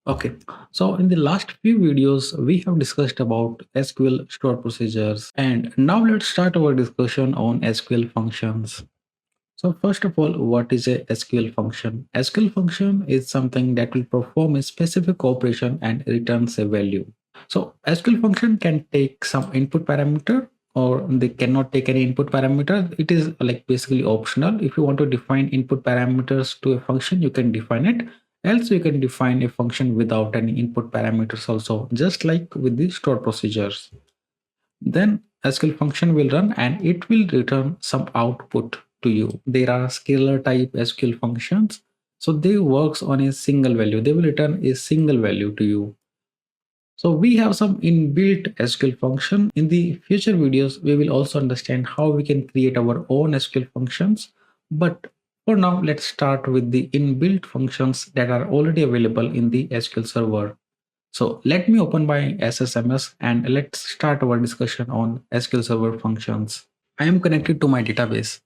Okay, so in the last few videos, we have discussed about SQL stored procedures, and now let's start our discussion on SQL functions. So first of all, what is a SQL function? SQL function is something that will perform a specific operation and returns a value. So SQL function can take some input parameter or they cannot take any input parameter. It is like basically optional. If you want to define input parameters to a function, you can define it. Else you can define a function without any input parameters also, just like with the store procedures. Then SQL function will run and it will return some output to you. There are scalar type SQL functions. So they works on a single value. They will return a single value to you. So we have some inbuilt SQL function. In the future videos, we will also understand how we can create our own SQL functions. But for now, let's start with the inbuilt functions that are already available in the SQL server. So let me open my SSMS and let's start our discussion on SQL Server functions. I am connected to my database.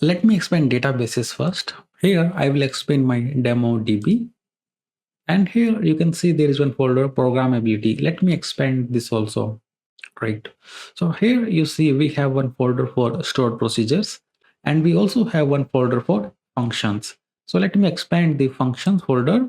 Let me explain databases first. Here I will explain my demo DB. And here you can see there is one folder programmability. Let me expand this also. Right. So here you see we have one folder for stored procedures and we also have one folder for functions. So let me expand the functions folder.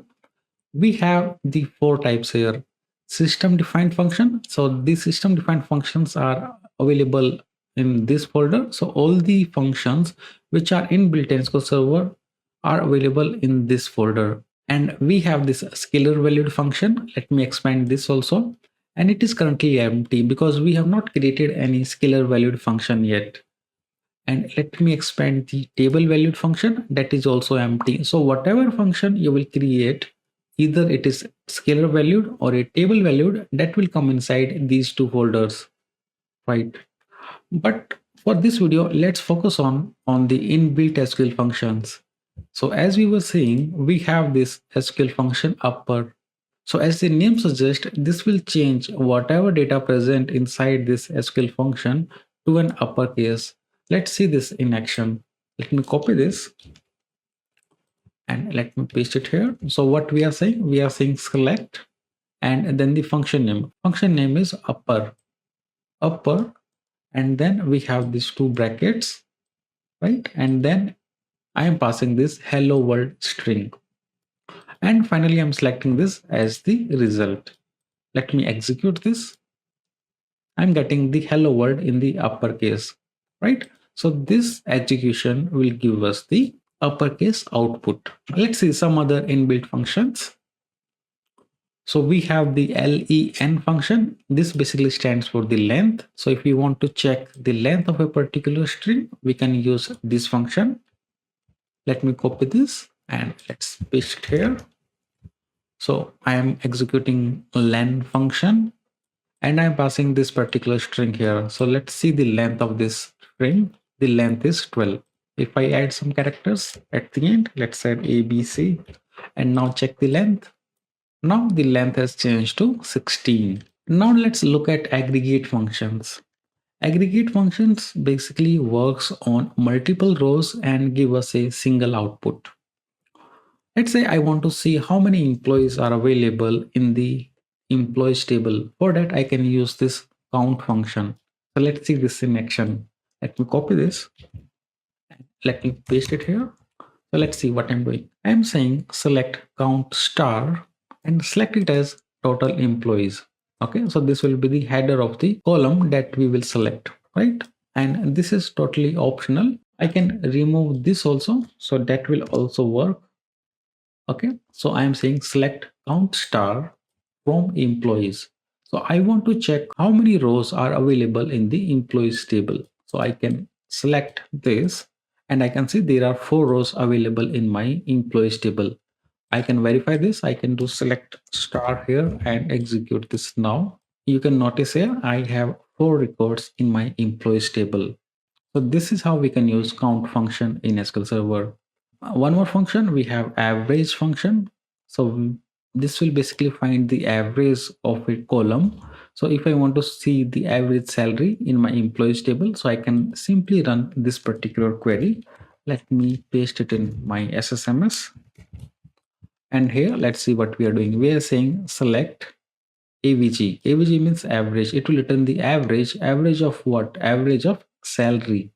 We have the four types here. System defined function. So these system defined functions are available in this folder. So all the functions which are inbuilt in SQL Server are available in this folder. And we have this scalar valued function. Let me expand this also. And it is currently empty because we have not created any scalar valued function yet. And let me expand the table valued function, that is also empty. So whatever function you will create, either it is scalar valued or a table valued, that will come inside these two folders, right? But for this video, let's focus on the inbuilt SQL functions. So as we were saying, we have this SQL function upper. So as the name suggests, this will change whatever data present inside this SQL function to an uppercase. Let's see this in action. Let me copy this and let me paste it here. So what we are saying select and then the function name. Function name is upper, and then we have these two brackets, right? And then I am passing this hello world string. And finally, I'm selecting this as the result. Let me execute this. I'm getting the hello world in the uppercase, right? So this execution will give us the uppercase output. Let's see some other inbuilt functions. So we have the len function. This basically stands for the length. So if we want to check the length of a particular string, we can use this function. Let me copy this and let's paste it here. So I am executing len function and I'm passing this particular string here. So let's see the length of this string. The length is 12. If I add some characters at the end, let's add ABC and now check the length. Now the length has changed to 16. Now let's look at aggregate functions. Aggregate functions basically works on multiple rows and give us a single output. Let's say I want to see how many employees are available in the employees table. For that, I can use this count function. So let's see this in action. Let me copy this. Let me paste it here. So let's see what I'm doing. I'm saying select count star and select it as total employees. Okay, so this will be the header of the column that we will select, right? And this is totally optional. I can remove this also, so that will also work. Okay, so I am saying select count star from employees. So I want to check how many rows are available in the employees table. So I can select this and I can see there are 4 rows available in my employees table. I can verify this. I can do select star here and execute this now. You can notice here I have 4 records in my employees table. So this is how we can use count function in SQL Server. One more function, we have average function. So this will basically find the average of a column. So if I want to see the average salary in my employees table, so I can simply run this particular query. Let me paste it in my SSMS. And here, let's see what we are doing. We are saying select AVG. AVG means average. It will return the average. Average of what? Average of salary.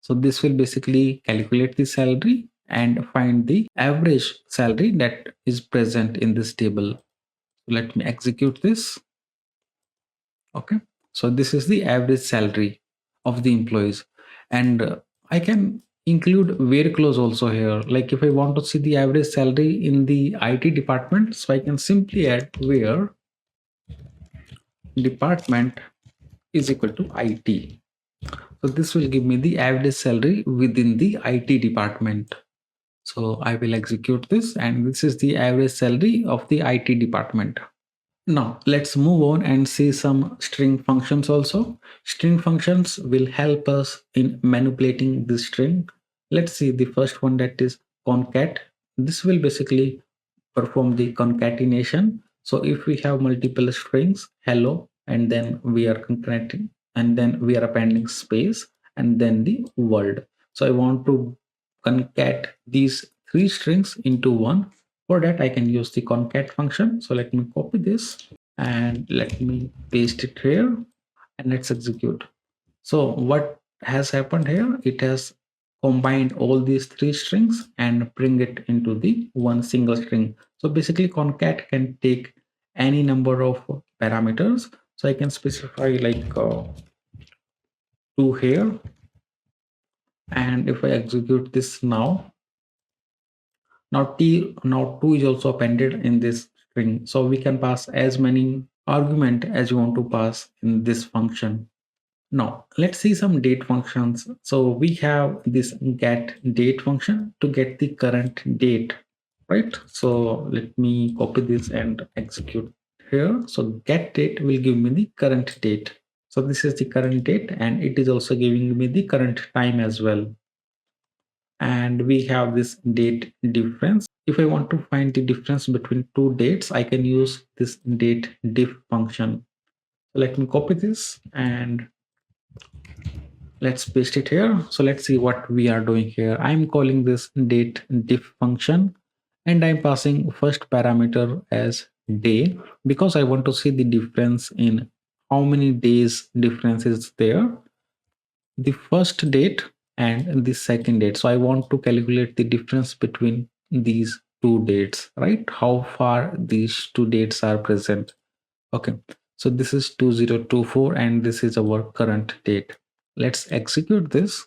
So this will basically calculate the salary and find the average salary that is present in this table. Let me execute this. Okay. So this is the average salary of the employees. And I can include where clause also here. Like if I want to see the average salary in the IT department, so I can simply add where department is equal to IT. So this will give me the average salary within the IT department. So I will execute this, and this is the average salary of the IT department. Now let's move on and see some string functions also. String functions will help us in manipulating the string. Let's see the first one, that is concat. This will basically perform the concatenation. So if we have multiple strings, hello, and then we are concatenating, and then we are appending space, and then the world. So I want to concat these three strings into one. For that, I can use the concat function. So let me copy this and let me paste it here, and let's execute. So what has happened here? It has combined all these three strings and bring it into the one single string. So basically concat can take any number of parameters. So I can specify like 2 here. And if I execute this now 2 is also appended in this string. So we can pass as many argument as you want to pass in this function. Now let's see some date functions. So we have this get date function to get the current date, right? So let me copy this and execute here. So get date will give me the current date. So this is the current date, and it is also giving me the current time as well. And we have this date difference. If I want to find the difference between two dates, I can use this date diff function. So let me copy this and let's paste it here. So let's see what we are doing here. I'm calling this date diff function, and I'm passing first parameter as day because I want to see the difference in how many days difference is there, the first date and the second date. So I want to calculate the difference between these two dates, right? How far these two dates are present. Okay, so this is 2024 and this is our current date. Let's execute this.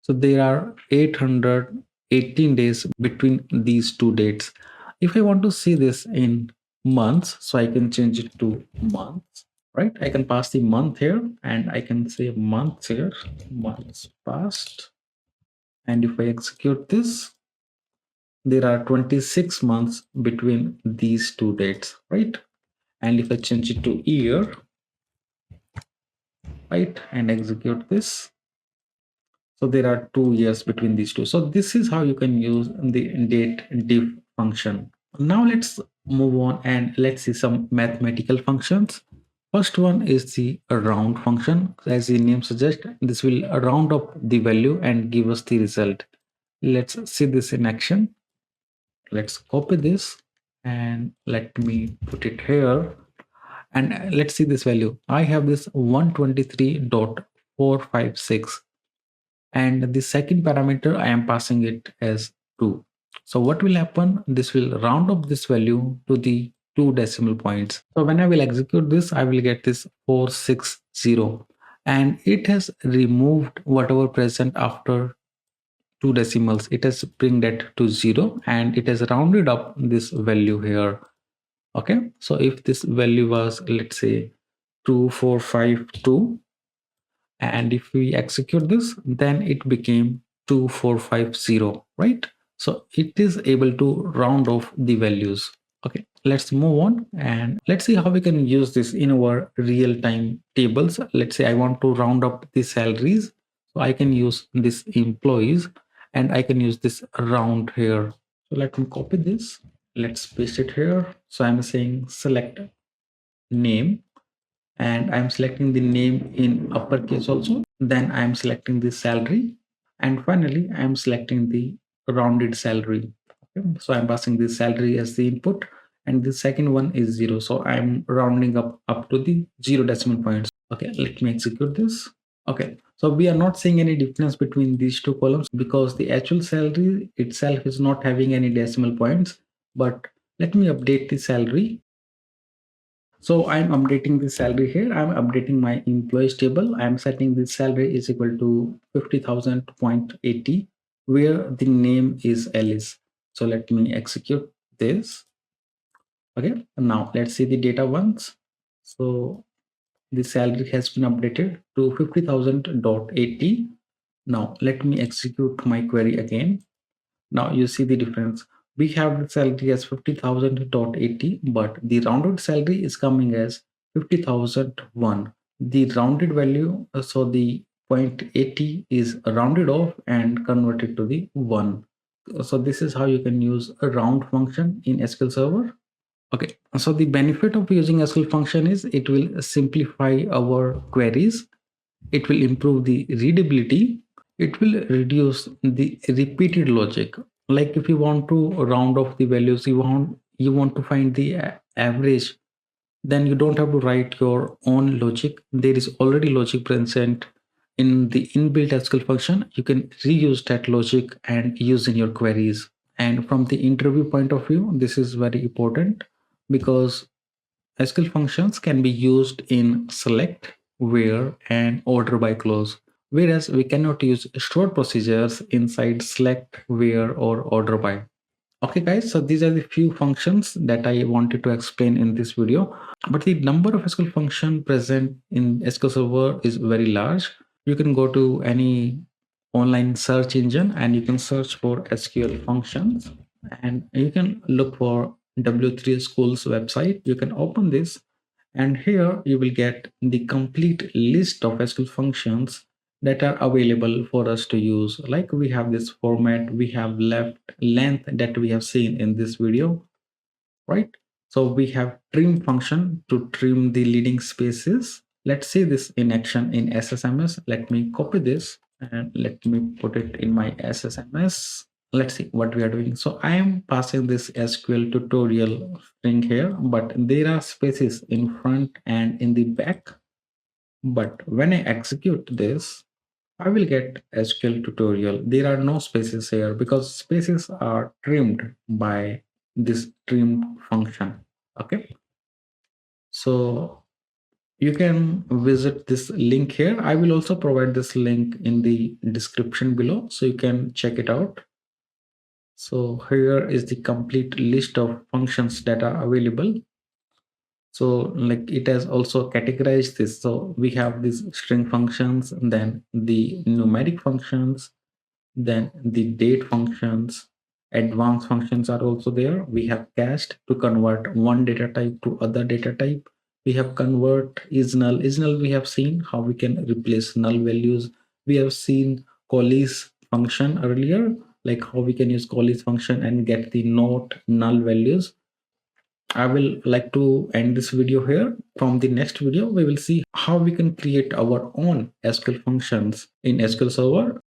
So there are 818 days between these two dates. If I want to see this in months, so I can change it to months, right? I can pass the month here and I can say months here, months past. And if I execute this, there are 26 months between these two dates, right? And if I change it to year, right, and execute this, so there are 2 years between these two. So this is how you can use the date diff function. Now let's move on and let's see some mathematical functions. First one is the round function. As the name suggests, this will round up the value and give us the result. Let's see this in action. Let's copy this and let me put it here. And let's see this value. I have this 123.456. And the second parameter, I am passing it as 2. So what will happen? This will round up this value to the 2 decimal points. So when I will execute this, I will get this 460. And it has removed whatever present after 2 decimals. It has bring that to 0 and it has rounded up this value here. Okay. So if this value was, let's say, 2452, and if we execute this, then it became 2450, right? So it is able to round off the values. Okay, let's move on and let's see how we can use this in our real-time tables. Let's say I want to round up the salaries, so I can use this employees and I can use this round here. So let me copy this, let's paste it here. So I'm saying select name, and I'm selecting the name in uppercase also. Then I'm selecting the salary, and finally I'm selecting the rounded salary. Okay, so I'm passing the salary as the input, and the second one is 0. So I'm rounding up to the 0 decimal points. Okay, let me execute this. Okay, so we are not seeing any difference between these two columns because the actual salary itself is not having any decimal points. But let me update the salary. So I'm updating the salary here. I'm updating my employees table. I'm setting the salary is equal to 50,000.80, where the name is Alice. So let me execute this. Okay, now let's see the data once. So the salary has been updated to 50,000.80. Now let me execute my query again. Now you see the difference. We have the salary as 50,000.80, but the rounded salary is coming as 50,001. The rounded value, so the 0.80 is rounded off and converted to the 1. So this is how you can use a round function in SQL Server. Okay, so the benefit of using SQL function is it will simplify our queries. It will improve the readability. It will reduce the repeated logic. Like if you want to round off the values, you want to find the average, then you don't have to write your own logic. There is already logic present in the inbuilt SQL function. You can reuse that logic and use in your queries. And from the interview point of view, this is very important because SQL functions can be used in select, where, and order by clause, whereas we cannot use stored procedures inside select, where, or order by. Okay guys, so these are the few functions that I wanted to explain in this video. But the number of SQL function present in SQL Server is very large. You can go to any online search engine and you can search for SQL functions, and you can look for W3 School's website. You can open this, and here you will get the complete list of SQL functions that are available for us to use. Like we have this format, we have left, length that we have seen in this video, right? So we have trim function to trim the leading spaces. Let's see this in action in SSMS. Let me copy this and let me put it in my SSMS. Let's see what we are doing. So I am passing this SQL tutorial string here, but there are spaces in front and in the back. But when I execute this, I will get SQL tutorial. There are no spaces here because spaces are trimmed by this trim function. Okay. So you can visit this link here. I will also provide this link in the description below so you can check it out. So here is the complete list of functions that are available. So like it has also categorized this. So we have these string functions, then the numeric functions, then the date functions, advanced functions are also there. We have cast to convert one data type to other data type. We have convert is null. Is null we have seen how we can replace null values. We have seen callis function earlier, like how we can use callis function and get the not null values. I will like to end this video here. From the next video, we will see how we can create our own SQL functions in SQL Server.